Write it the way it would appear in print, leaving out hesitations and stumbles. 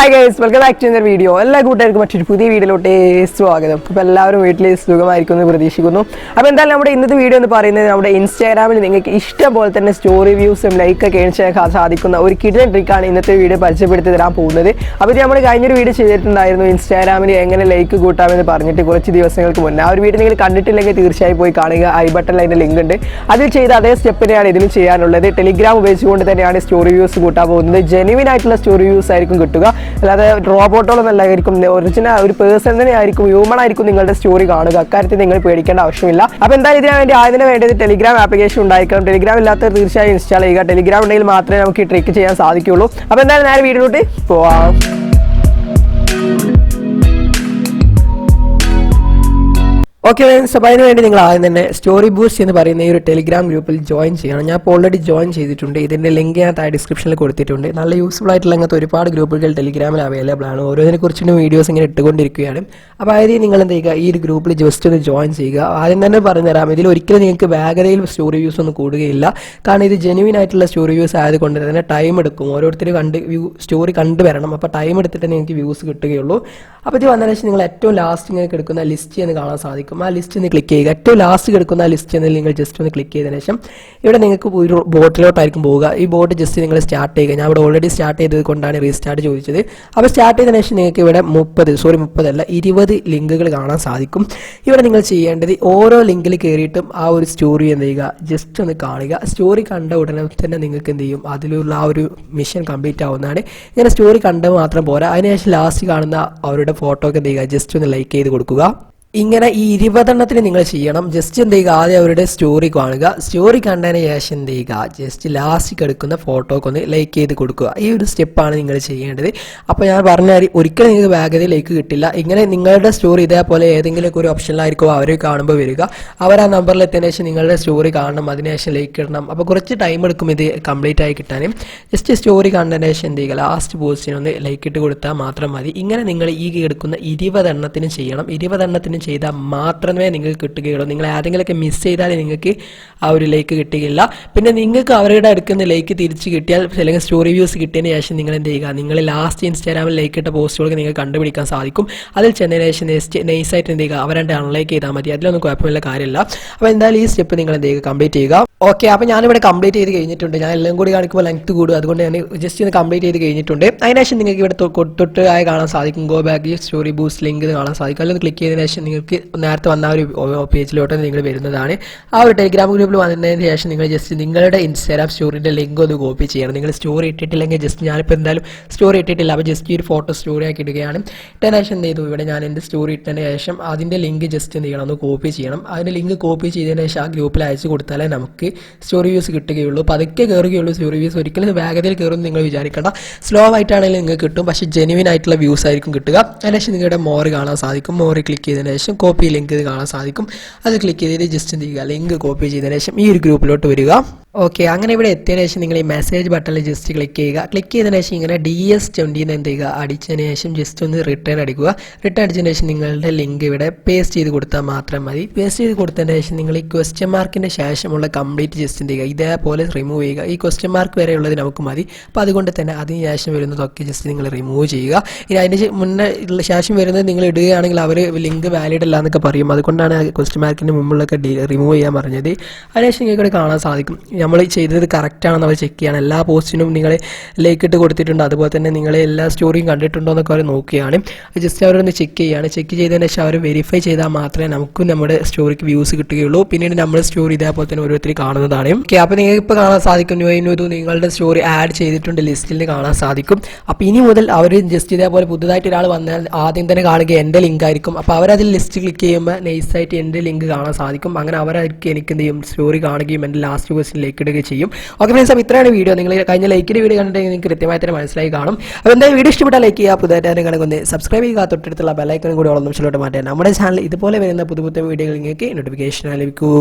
Hi guys, welcome back to video. എല്ലാ കൂട്ടുകാർക്കും മറ്റൊരു പുതിയ വീഡിയോയിലോട്ട് സ്വാഗതം. അപ്പോൾ എല്ലാവരും വീട്ടിൽ സുഖമായിരിക്കും എന്ന് പ്രതീക്ഷിക്കുന്നു. അപ്പോൾ എന്തായാലും നമ്മുടെ ഇന്നത്തെ വീഡിയോ എന്ന് പറയുന്നത് നമ്മുടെ ഇൻസ്റ്റാഗ്രാമിൽ നിങ്ങൾക്ക് ഇഷ്ടം പോലെ തന്നെ സ്റ്റോറി വ്യൂസും ലൈക്കൊക്കെ ഏൺ ചെയ്യാൻ സാധിക്കുന്ന ഒരു കിഡൻ ട്രിക്കാണ് ഇന്നത്തെ വീഡിയോ പരിചയപ്പെടുത്തി തരാൻ പോകുന്നത്. അപ്പോൾ ഇത് നമ്മൾ കഴിഞ്ഞൊരു വീഡിയോ ചെയ്തിട്ടുണ്ടായിരുന്നു, ഇൻസ്റ്റാഗ്രാമിൽ എങ്ങനെ ലൈക്ക് കൂട്ടാമെന്ന് പറഞ്ഞിട്ട് കുറച്ച് ദിവസങ്ങൾക്ക് മുന്നേ. ആ ഒരു വീഡിയോ നിങ്ങൾ കണ്ടിട്ടില്ലെങ്കിൽ തീർച്ചയായും പോയി കാണുക. ഐ ബട്ടണിൽ അതിൻ്റെ ലിങ്ക് ഉണ്ട്. അതിൽ ചെയ്ത അതേ സ്റ്റെപ്പ് തന്നെയാണ് ഇതിലും ചെയ്യാനുള്ളത്. ടെലിഗ്രാം ഉപയോഗിച്ചുകൊണ്ട് തന്നെയാണ് സ്റ്റോറി വ്യൂസ് കൂട്ടാൻ പോകുന്നത്. ജെനുവിൻ ആയിട്ടുള്ള സ്റ്റോറി വ്യൂസ് ആയിരിക്കും കിട്ടുക, അല്ലാതെ റോബോട്ടോളൊന്നല്ല ആയിരിക്കും. ഒറിജിനൽ ഒരു പേഴ്സൺ തന്നെ ആയിരിക്കും, ഹ്യൂമൺ ആയിരിക്കും നിങ്ങളുടെ സ്റ്റോറി കാണുക. അക്കാര്യത്തിൽ നിങ്ങൾ പേടിക്കേണ്ട ആവശ്യമില്ല. അപ്പോൾ എന്തായാലും ഇതിനു വേണ്ടി ആദ്യം വേണ്ടത് ടെലിഗ്രാം ആപ്ലിക്കേഷൻ ഉണ്ടായിരിക്കണം. ടെലിഗ്രാം ഇല്ലാത്തവർ തീർച്ചയായും ഇൻസ്റ്റാൾ ചെയ്യുക. ടെലിഗ്രാം ഉണ്ടെങ്കിൽ മാത്രമേ നമുക്ക് ഈ ട്രിക്ക് ചെയ്യാൻ സാധിക്കുകയുള്ളൂ. അപ്പോൾ എന്തായാലും നേരെ വീഡിയോയിലോട്ട് പോവാം. ഓക്കെ ഫ്രണ്ട്സ്, അപ്പോൾ അതിന് വേണ്ടി നിങ്ങൾ ആദ്യം തന്നെ സ്റ്റോറി ബൂസ്റ്റ് എന്ന് പറയുന്ന ഈ ഒരു ടെലിഗ്രാം ഗ്രൂപ്പിൽ ജോയിൻ ചെയ്യണം. ഞാൻ ഇപ്പോൾ ഓൾറെഡി ജോയിൻ ചെയ്തിട്ടുണ്ട്. ഇതിൻ്റെ ലിങ്ക് ഞാൻ താഴെ ഡിസ്ക്രിപ്ഷനിൽ കൊടുത്തിട്ടുണ്ട്. നല്ല യൂസ്ഫുൾ ആയിട്ടുള്ള അങ്ങനത്തെ ഒരുപാട് ഗ്രൂപ്പുകൾ ടെലിഗ്രാമിൽ അവൈലബിൾ ആണ്. ഓരോന്നിനെക്കുറിച്ചും വീഡിയോസ് ഇങ്ങനെ ഇട്ടുകൊണ്ടിരിക്കുകയാണ്. അപ്പോൾ ആദ്യം നിങ്ങൾ എന്ത് ചെയ്യുക, ഈ ഒരു ഗ്രൂപ്പിൽ ജസ്റ്റ് ഒന്ന് ജോയിൻ ചെയ്യുക. ആദ്യം തന്നെ പറഞ്ഞുതരാം, ഇതിൽ ഒരിക്കലും നിങ്ങൾക്ക് വേഗതയിൽ സ്റ്റോറി വ്യൂസ് ഒന്നും കൂടുകയില്ല. കാരണം ഇത് ജെനുവിൻ ആയിട്ടുള്ള സ്റ്റോറി വ്യൂസ് ആയതുകൊണ്ട് തന്നെ ടൈം എടുക്കും. ഓരോരുത്തർ സ്റ്റോറി കണ്ടുവരണം. അപ്പോൾ ടൈം എടുത്തിട്ട് നിങ്ങൾക്ക് വ്യൂസ് കിട്ടുകയുള്ളൂ. അപ്പോൾ ഇത് വന്നതിന് ശേഷം നിങ്ങൾ ഏറ്റവും ലാസ്റ്റ് നിങ്ങൾക്ക് എടുക്കുന്ന ലിസ്റ്റ് എന്ന് കാണാൻ സാധിക്കും. ആ ലിസ്റ്റ് ഒന്ന് ക്ലിക്ക് ചെയ്യുക. ഏറ്റവും ലാസ്റ്റ് കിടക്കുന്ന ആ ലിസ്റ്റ് എന്ന് നിങ്ങൾ ജസ്റ്റ് ഒന്ന് ക്ലിക്ക് ചെയ്തതിനു ശേഷം ഇവിടെ നിങ്ങൾക്ക് ഒരു ബോട്ടിലോട്ടായിരിക്കും പോവുക. ഈ ബോട്ട് ജസ്റ്റ് നിങ്ങൾ സ്റ്റാർട്ട് ചെയ്യുക. ഞാൻ ഇവിടെ ഓൾറെഡി സ്റ്റാർട്ട് ചെയ്തത് കൊണ്ടാണ് റീസ്റ്റാർട്ട് ചോദിച്ചത്. അപ്പോൾ സ്റ്റാർട്ട് ചെയ്തതിനു ശേഷം നിങ്ങൾക്ക് ഇവിടെ 20 ലിങ്കുകൾ കാണാൻ സാധിക്കും. ഇവിടെ നിങ്ങൾ ചെയ്യേണ്ടത് ഓരോ ലിങ്കിൽ കയറിയിട്ടും ആ ഒരു സ്റ്റോറി എന്ത് ചെയ്യുക, ജസ്റ്റ് ഒന്ന് കാണുക. സ്റ്റോറി കണ്ട ഉടനെ തന്നെ നിങ്ങൾക്ക് എന്ത് ചെയ്യും, അതിലുള്ള ആ ഒരു മിഷൻ കംപ്ലീറ്റ് ആവുന്നതാണ്. ഇങ്ങനെ സ്റ്റോറി കണ്ടത് മാത്രം പോരാ, അതിനുശേഷം ലാസ്റ്റ് കാണുന്ന അവരുടെ ഫോട്ടോ ഒക്കെ എന്ത് ചെയ്യുക, ജസ്റ്റ് ഒന്ന് ലൈക്ക് ചെയ്ത് കൊടുക്കുക. ഇങ്ങനെ ഈ 20 നിങ്ങൾ ചെയ്യണം. ജസ്റ്റ് എന്ത് ചെയ്യുക, ആദ്യം അവരുടെ സ്റ്റോറി കാണുക. സ്റ്റോറി കണ്ടതിന് ശേഷം എന്ത് ചെയ്യുക, ജസ്റ്റ് ലാസ്റ്റ് എടുക്കുന്ന ഫോട്ടോക്ക് ഒന്ന് ലൈക്ക് ചെയ്ത് കൊടുക്കുക. ഈ ഒരു സ്റ്റെപ്പാണ് നിങ്ങൾ ചെയ്യേണ്ടത്. അപ്പോൾ ഞാൻ പറഞ്ഞാൽ ഒരിക്കലും നിങ്ങൾക്ക് വേഗതയിൽ ലൈക്ക് കിട്ടില്ല. ഇങ്ങനെ നിങ്ങളുടെ സ്റ്റോറി ഇതേപോലെ ഏതെങ്കിലും ഒരു ഓപ്ഷനിലായിരിക്കും അവർ കാണുമ്പോൾ വരിക. അവർ ആ നമ്പറിൽ എത്തിയതിനു ശേഷം നിങ്ങളുടെ സ്റ്റോറി കാണണം, അതിനുശേഷം ലൈക്ക് ഇടണം. അപ്പോൾ കുറച്ച് ടൈം എടുക്കും ഇത് കംപ്ലീറ്റ് ആയി കിട്ടാനും. ജസ്റ്റ് സ്റ്റോറി കണ്ടതിന് ശേഷം എന്ത് ചെയ്യുക, ലാസ്റ്റ് പോസ്റ്റിനൊന്ന് ലൈക്ക് ഇട്ട് കൊടുത്താൽ മാത്രം മതി. ഇങ്ങനെ നിങ്ങൾ ഈ എടുക്കുന്ന 20 ചെയ്യണം. 20 ചെയ്താൽ മാത്രമേ നിങ്ങൾക്ക് കിട്ടുകയുള്ളൂ. നിങ്ങൾ ഏതെങ്കിലുമൊക്കെ മിസ് ചെയ്താൽ നിങ്ങൾക്ക് ആ ഒരു ലൈക്ക് കിട്ടുകയില്ല. പിന്നെ നിങ്ങൾക്ക് അവരുടെ അടുക്കുന്ന ലൈക്ക് തിരിച്ച് കിട്ടിയാൽ, അല്ലെങ്കിൽ സ്റ്റോറി വ്യൂസ് കിട്ടിയതിന് ശേഷം നിങ്ങൾ എന്ത് ചെയ്യുക, നിങ്ങൾ ലാസ്റ്റ് ഇൻസ്റ്റാഗ്രാമിൽ ലൈക്ക് ഇട്ട പോസ്റ്റുകൾക്ക് നിങ്ങൾക്ക് കണ്ടുപിടിക്കാൻ സാധിക്കും. അതിൽ ചെന്നതിന് ശേഷം നൈസായിട്ട് എന്ത് ചെയ്യുക, അവരെ അൺലൈക്ക് ചെയ്താൽ മതി. അതിലൊന്നും കുഴപ്പമില്ല കാര്യമില്ല. അപ്പോൾ എന്തായാലും ഈ സ്റ്റെപ്പ് നിങ്ങൾ എന്ത് ചെയ്യുക, കംപ്ലീറ്റ് ചെയ്യുക. ഓക്കെ, അപ്പോൾ ഞാനിവിടെ കംപ്ലീറ്റ് ചെയ്ത് കഴിഞ്ഞിട്ടുണ്ട്. ഞാൻ എല്ലാം കൂടി കാണിക്കുമ്പോൾ ലെങ്ത് കൂടും, അതുകൊണ്ട് ഞാൻ ജസ്റ്റ് ഒന്ന് കംപ്ലീറ്റ് ചെയ്ത് കഴിഞ്ഞിട്ടുണ്ട്. അതിനുശേഷം നിങ്ങൾക്ക് ഇവിടെ തൊട്ടായി കാണാൻ സാധിക്കും go back story boost link കാണാൻ സാധിക്കും. അതിലൊന്ന് ക്ലിക്ക് ചെയ്തതിന് ശേഷം നിങ്ങൾക്ക് നേരത്തെ വന്ന ഒരു പേജിലോട്ട് നിങ്ങൾ വരുന്നതാണ്. ആ ഒരു ടെലിഗ്രാം ഗ്രൂപ്പിൽ വന്നതിന് ശേഷം നിങ്ങൾ ജസ്റ്റ് നിങ്ങളുടെ ഇൻസ്റ്റാഗ്രാം സ്റ്റോറിൻ്റെ ലിങ്ക് ഒന്ന് കോപ്പി ചെയ്യണം. നിങ്ങൾ സ്റ്റോറി ഇട്ടിട്ടില്ലെങ്കിൽ ജസ്റ്റ് ഞാനിപ്പോൾ എന്തായാലും സ്റ്റോറി ഇട്ടിട്ടില്ല, അപ്പോൾ ജസ്റ്റ് ഈ ഒരു ഫോട്ടോ സ്റ്റോറി ആക്കി ഇടുകയാണ്. ഇട്ടതിന് ശേഷം എന്ത് ചെയ്തു, ഇവിടെ ഞാൻ എൻ്റെ സ്റ്റോറി ഇട്ടതിന് ശേഷം അതിൻ്റെ ലിങ്ക് ജസ്റ്റ് എന്ത് ചെയ്യണം, ഒന്ന് കോപ്പി ചെയ്യണം. അതിൻ്റെ ലിങ്ക് കോപ്പി ചെയ്തതിന് ശേഷം ആ ഗ്രൂപ്പിൽ അയച്ചു കൊടുത്താലേ നമുക്ക് സ്റ്റോറി വ്യൂസ് കിട്ടുകയുള്ളൂ. പതുക്കെ കയറുകയുള്ളൂ സ്റ്റോറി വ്യൂസ്. ഒരിക്കലും വേഗതയിൽ കയറുമെന്ന് നിങ്ങൾ വിചാരിക്കേണ്ട. സ്ലോ ആയിട്ടാണെങ്കിലും നിങ്ങൾക്ക് കിട്ടും, പക്ഷേ ജെനുവിൻ ആയിട്ടുള്ള വ്യൂസ് ആയിരിക്കും കിട്ടുക. അതിനുശേഷം നിങ്ങളുടെ മോർ കാണാൻ സാധിക്കും. മോറിൽ ക്ലിക്ക് ചെയ്തതിന് ശേഷം കോപ്പി ലിങ്ക് കാണാൻ സാധിക്കും. അത് ക്ലിക്ക് ചെയ്തിട്ട് ജസ്റ്റ് എന്ത് ചെയ്യുക, ലിങ്ക് കോപ്പി ചെയ്തതിന് ശേഷം ഈ ഒരു ഗ്രൂപ്പിലോട്ട് വരിക. ഓക്കെ, അങ്ങനെ ഇവിടെ എത്തിയതിനു ശേഷം നിങ്ങൾ ഈ മെസ്സേജ് ബട്ടണിൽ ജസ്റ്റ് ക്ലിക്ക് ചെയ്യുക. ക്ലിക്ക് ചെയ്തതിനു ശേഷം ഇങ്ങനെ DS20 എന്ത് ചെയ്യുക, അടിച്ചതിന് ശേഷം ജസ്റ്റ് ഒന്ന് റിട്ടേൺ അടിക്കുക. റിട്ടേൺ അടിച്ചതിന് ശേഷം നിങ്ങളുടെ ലിങ്ക് ഇവിടെ പേസ്റ്റ് ചെയ്ത് കൊടുത്താൽ മാത്രം മതി. പേസ്റ്റ് ചെയ്ത് കൊടുത്തതിന് ശേഷം നിങ്ങൾ ഈ ക്വസ്റ്റ്യൻ മാർക്കിൻ്റെ ശേഷമുള്ള കംപ്ലീറ്റ് ജസ്റ്റ് എന്ത് ചെയ്യുക, ഇതേപോലെ റിമൂവ് ചെയ്യുക. ഈ ക്വസ്റ്റ്യൻ മാർക്ക് വരെ ഉള്ളത് നമുക്ക് മതി. അപ്പോൾ അതുകൊണ്ട് തന്നെ അതിന് ശേഷം വരുന്നതൊക്കെ ജസ്റ്റ് നിങ്ങൾ റിമൂവ് ചെയ്യുക. ഇനി അതിന് മുന്നേ ശേഷം വരുന്നത് നിങ്ങൾ ഇടുകയാണെങ്കിൽ അവർ ലിങ്ക് വാലിഡ് അല്ല എന്നൊക്കെ പറയും. അതുകൊണ്ടാണ് ക്വസ്റ്റ്യൻ മാർക്കിൻ്റെ മുമ്പിലൊക്കെ റിമൂവ് ചെയ്യാൻ പറഞ്ഞത്. അതിനുശേഷം നിങ്ങൾക്ക് ഇവിടെ കാണാൻ സാധിക്കും നമ്മൾ ചെയ്തത് കറക്റ്റാണെന്ന് അവർ ചെക്ക് ചെയ്യണം. എല്ലാ പോസ്റ്റിനും നിങ്ങൾ ലൈക്ക് ഇട്ട് കൊടുത്തിട്ടുണ്ട്, അതുപോലെ തന്നെ നിങ്ങൾ എല്ലാ സ്റ്റോറിയും കണ്ടിട്ടുണ്ടോ എന്നൊക്കെ അവർ നോക്കുകയാണ്. ജസ്റ്റ് അവരൊന്ന് ചെക്ക് ചെയ്യുകയാണ്. ചെക്ക് ചെയ്തതിന് ശേഷം അവർ വെരിഫൈ ചെയ്താൽ മാത്രമേ നമുക്കും നമ്മുടെ സ്റ്റോറിക്ക് വ്യൂസ് കിട്ടുകയുള്ളൂ. പിന്നീട് നമ്മുടെ സ്റ്റോറി ഇതേപോലെ തന്നെ ഓരോരുത്തർ കാണുന്നതാണ്. ഓക്കെ, അപ്പോൾ നിങ്ങൾക്ക് ഇപ്പോൾ കാണാൻ സാധിക്കും നിങ്ങളുടെ സ്റ്റോറി ആഡ് ചെയ്തിട്ടുണ്ട് ലിസ്റ്റിൽ കാണാൻ സാധിക്കും. അപ്പോൾ ഇനി മുതൽ അവർ ജസ്റ്റ് ഇതേപോലെ പുതുതായിട്ട് ഒരാൾ വന്നാൽ ആദ്യം തന്നെ കാണുക എൻ്റെ ലിങ്ക് ആയിരിക്കും. അപ്പോൾ അവരതിൽ ലിസ്റ്റ് ക്ലിക്ക് ചെയ്യുമ്പോൾ നൈസായിട്ട് എൻ്റെ ലിങ്ക് കാണാൻ സാധിക്കും. അങ്ങനെ അവരായിരിക്കും എനിക്ക് എന്ത് ചെയ്യും, സ്റ്റോറി കാണുകയും എൻ്റെ ലാസ്റ്റ് ക്വസ്റ്റ്യൻ ലൈക്ക് ഇടുകയും ചെയ്യും. ഓക്കെ ഫ്രണ്ട്സ്, അപ്പോൾ ഇത്രയാണ് വീഡിയോ. നിങ്ങൾ കഴിഞ്ഞ ലൈക്കിൻ്റെ വീഡിയോ കണ്ടിട്ടുണ്ടെങ്കിൽ നിങ്ങൾക്ക് കൃത്യമായി തന്നെ മനസ്സിലായി കാണും. അപ്പോൾ എന്തായാലും വീഡിയോ ഇഷ്ടപ്പെട്ടാൽ ലൈക്ക് ചെയ്യുക, പുതുതായിട്ട് കാണുന്ന സബ്സ്ക്രൈബ് ചെയ്യുക, തൊട്ടടുത്തുള്ള ബെല്ലൈക്കനും കൂടി ഓൾ നിമിഷത്തിലോട്ട് മാറ്റാൻ നമ്മുടെ ചാനൽ ഇതുപോലെ വരുന്ന പുതിയ വീഡിയോകൾ നിങ്ങൾക്ക് നോട്ടിഫിക്കേഷൻ ലഭിക്കൂ.